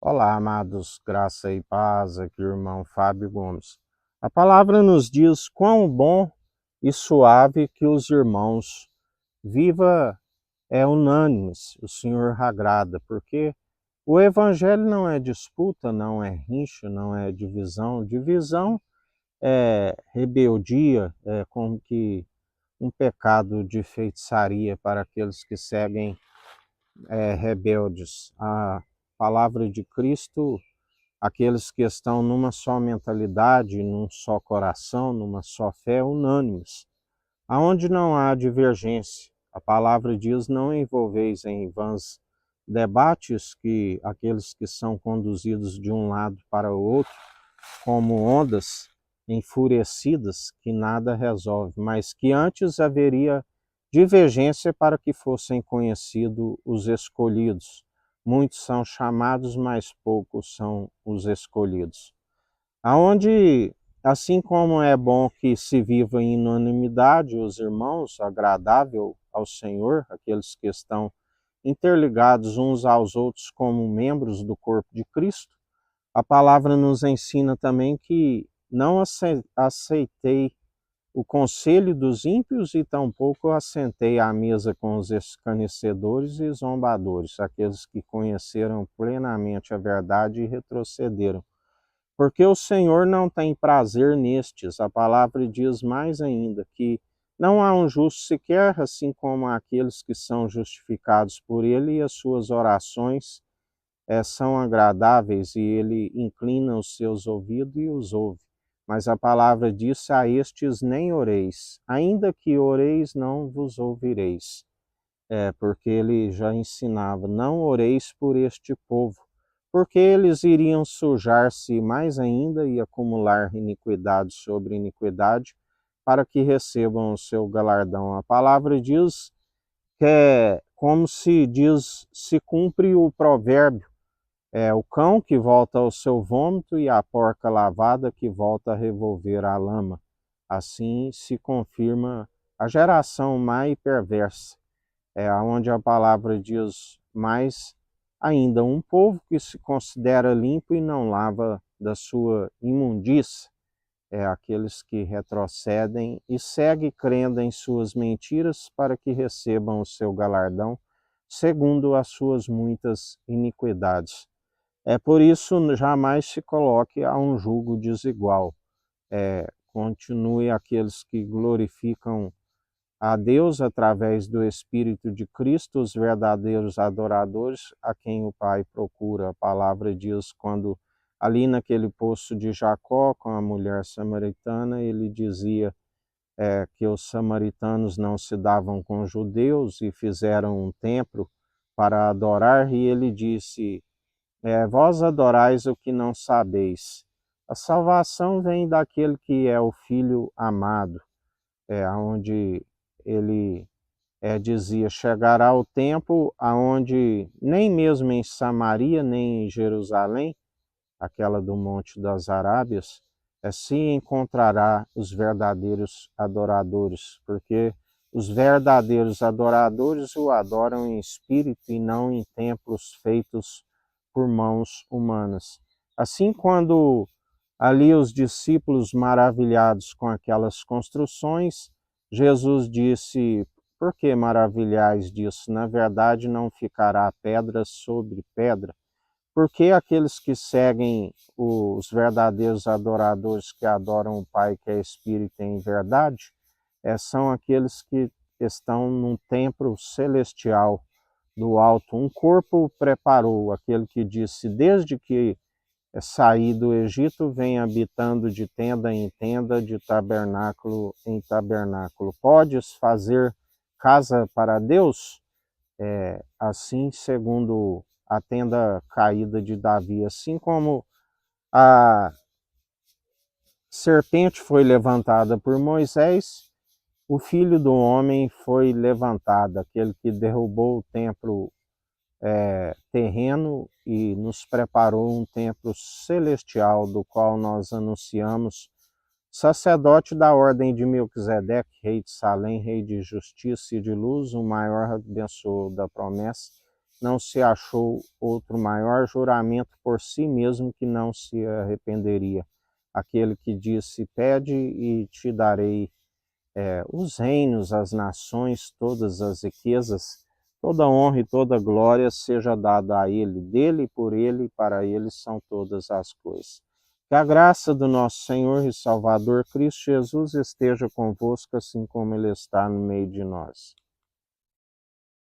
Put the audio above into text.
Olá, amados, graça e paz, aqui o irmão Fábio Gomes. A palavra nos diz quão bom e suave que os irmãos viva unânimes, o Senhor agrada, porque o evangelho não é disputa, não é rincha, não é divisão. Divisão é rebeldia, é como que um pecado de feitiçaria para aqueles que seguem rebeldes. A palavra de Cristo, aqueles que estão numa só mentalidade, num só coração, numa só fé, unânimes. Aonde não há divergência, a palavra diz: não envolveis em vãs debates, que aqueles que são conduzidos de um lado para o outro, como ondas enfurecidas, que nada resolve, mas que antes haveria divergência para que fossem conhecidos os escolhidos. Muitos são chamados, mas poucos são os escolhidos. Aonde, assim como é bom que se viva em unanimidade, os irmãos, agradável ao Senhor, aqueles que estão interligados uns aos outros como membros do corpo de Cristo, a palavra nos ensina também que não aceitei o conselho dos ímpios e tampouco assentei à mesa com os escarnecedores e zombadores, aqueles que conheceram plenamente a verdade e retrocederam. Porque o Senhor não tem prazer nestes. A palavra diz mais ainda que não há um justo sequer, assim como aqueles que são justificados por ele, e as suas orações são agradáveis, e ele inclina os seus ouvidos e os ouve. Mas a palavra diz: a estes nem oreis, ainda que oreis, não vos ouvireis. Porque ele já ensinava: não oreis por este povo, porque eles iriam sujar-se mais ainda e acumular iniquidade sobre iniquidade, para que recebam o seu galardão. A palavra diz que é como se cumpre o provérbio: é o cão que volta ao seu vômito e a porca lavada que volta a revolver a lama. Assim se confirma a geração má e perversa, onde a palavra diz mais ainda: um povo que se considera limpo e não lava da sua imundícia, aqueles que retrocedem e seguem crendo em suas mentiras para que recebam o seu galardão, segundo as suas muitas iniquidades. Por isso, jamais se coloque a um jugo desigual. Continue aqueles que glorificam a Deus através do Espírito de Cristo, os verdadeiros adoradores, a quem o Pai procura. A palavra diz, quando ali naquele poço de Jacó, com a mulher samaritana, ele dizia que os samaritanos não se davam com os judeus e fizeram um templo para adorar, e ele disse: vós adorais o que não sabeis. A salvação vem daquele que é o Filho amado, onde ele dizia: chegará o tempo aonde nem mesmo em Samaria, nem em Jerusalém, aquela do Monte das Arábias, se encontrará os verdadeiros adoradores, porque os verdadeiros adoradores o adoram em espírito e não em templos feitos por mãos humanas. Assim, quando ali os discípulos maravilhados com aquelas construções, Jesus disse: por que maravilhais disso? Na verdade, não ficará pedra sobre pedra. Porque aqueles que seguem os verdadeiros adoradores, que adoram o Pai, que é Espírito em verdade, são aqueles que estão num templo celestial do alto. Um corpo preparou, aquele que disse: desde que saí do Egito, vem habitando de tenda em tenda, de tabernáculo em tabernáculo. Podes fazer casa para Deus? Assim, segundo a tenda caída de Davi, assim como a serpente foi levantada por Moisés, o Filho do Homem foi levantado, aquele que derrubou o templo terreno e nos preparou um templo celestial, do qual nós anunciamos: sacerdote da ordem de Melquisedeque, rei de Salém, rei de justiça e de luz, o maior abençoador da promessa, não se achou outro maior juramento por si mesmo que não se arrependeria. Aquele que disse: pede e te darei os reinos, as nações, todas as riquezas, toda honra e toda glória seja dada a Ele, dele, por Ele e para Ele são todas as coisas. Que a graça do nosso Senhor e Salvador Cristo Jesus esteja convosco, assim como Ele está no meio de nós.